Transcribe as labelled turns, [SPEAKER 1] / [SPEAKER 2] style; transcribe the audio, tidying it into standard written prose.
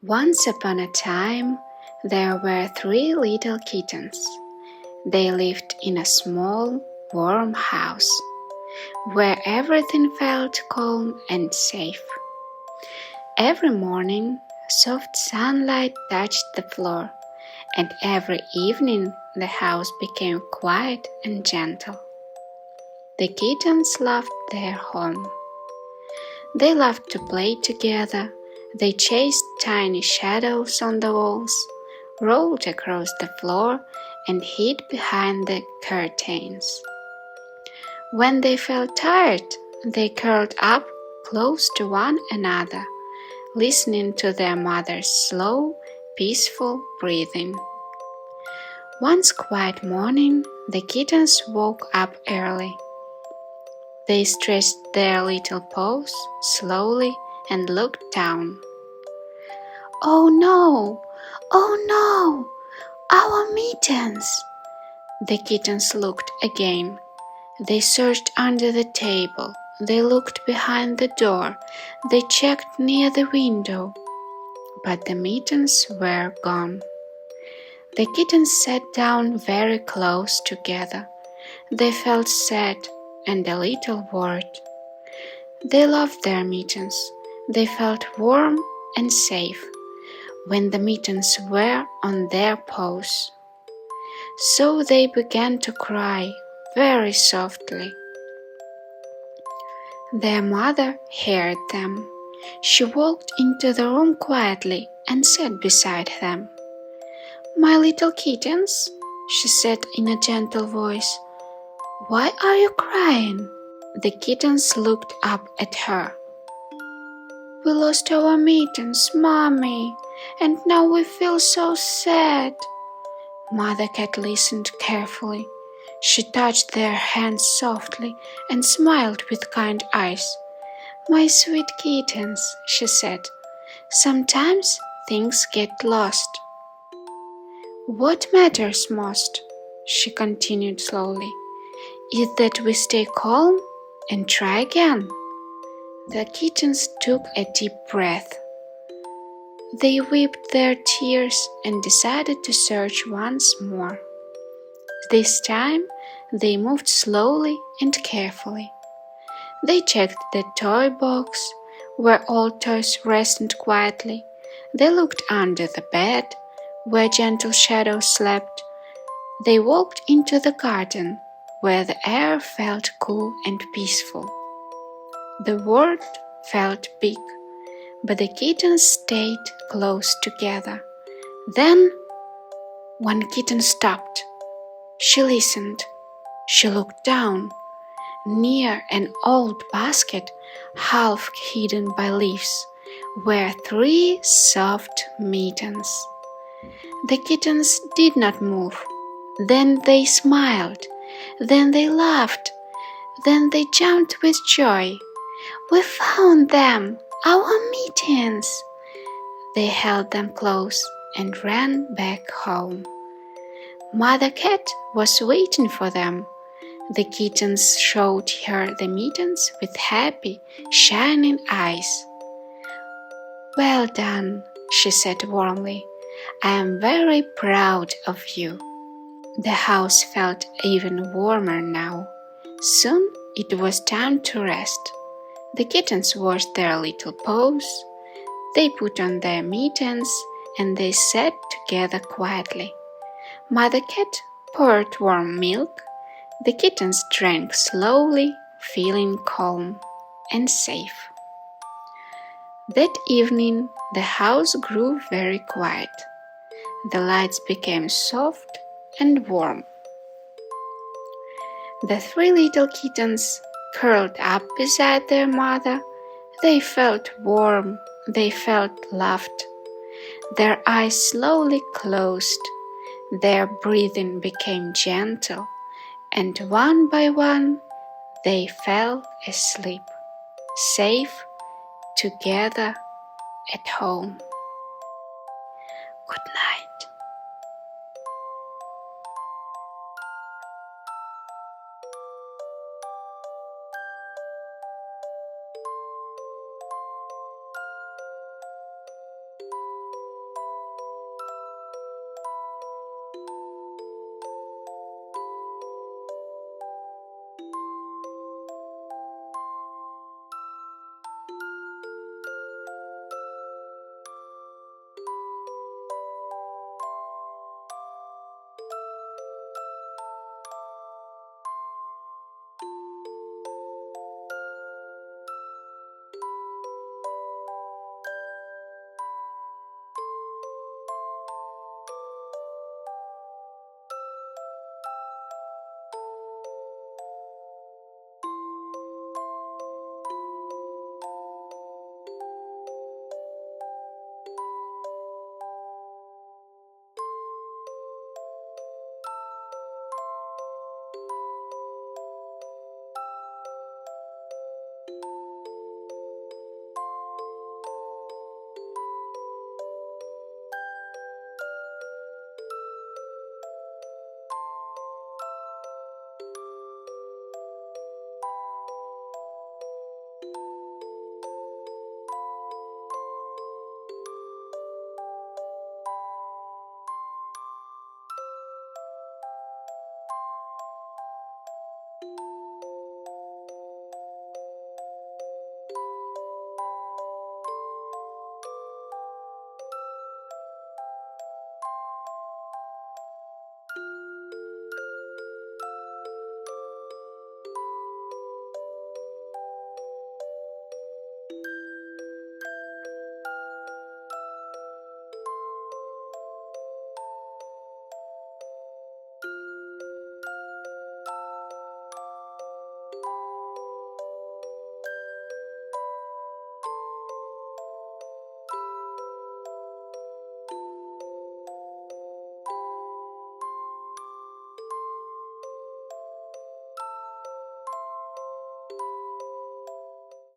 [SPEAKER 1] Once upon a time, there were three little kittens. They lived in a small, warm house, where everything felt calm and safe. Every morning, soft sunlight touched the floor, and every evening the house became quiet and gentle. The kittens loved their home. They loved to play together. They chased tiny shadows on the walls, rolled across the floor, and hid behind the curtains. When they felt tired, they curled up close to one another, listening to their mother's slow, peaceful breathing. One quiet morning, the kittens woke up early. They stretched their little paws slowly and looked down. "Oh no! Oh no! Our mittens!" The kittens looked again. They searched under the table. They looked behind the door. They checked near the window. But the mittens were gone. The kittens sat down very close together. They felt sad and a little worried. They loved their mittens. They felt warm and safe when the mittens were on their paws. So they began to cry very softly. Their mother heard them. She walked into the room quietly and sat beside them. "My little kittens," she said in a gentle voice, "why are you crying?" The kittens looked up at her. "We lost our mittens, Mommy, and now we feel so sad." Mother Cat listened carefully. She touched their hands softly and smiled with kind eyes. "My sweet kittens," she said, "sometimes things get lost. What matters most," she continued slowly, "is that we stay calm and try again." The kittens took a deep breath. They wiped their tears and decided to search once more. This time, they moved slowly and carefully. They checked the toy box, where all toys rested quietly. They looked under the bed, where gentle shadows slept. They walked into the garden, where the air felt cool and peaceful. The world felt big, but the kittens stayed close together. Then, one kitten stopped. She listened. She looked down. Near an old basket, half hidden by leaves, were three soft mittens. The kittens did not move. Then they smiled. Then they laughed. Then they jumped with joy. "We found them, our mittens!" They held them close and ran back home. Mother Cat was waiting for them. The kittens showed her the mittens with happy, shining eyes. "Well done," she said warmly. "I am very proud of you." The house felt even warmer now. Soon it was time to rest. The kittens washed their little paws. They put on their mittens and they sat together quietly. Mother Cat poured warm milk. The kittens drank slowly, feeling calm and safe. That evening, the house grew very quiet. The lights became soft and warm. The three little kittens curled up beside their mother. They felt warm. They felt loved. Their eyes slowly closed. Their breathing became gentle. And one by one, they fell asleep, safe, together at home.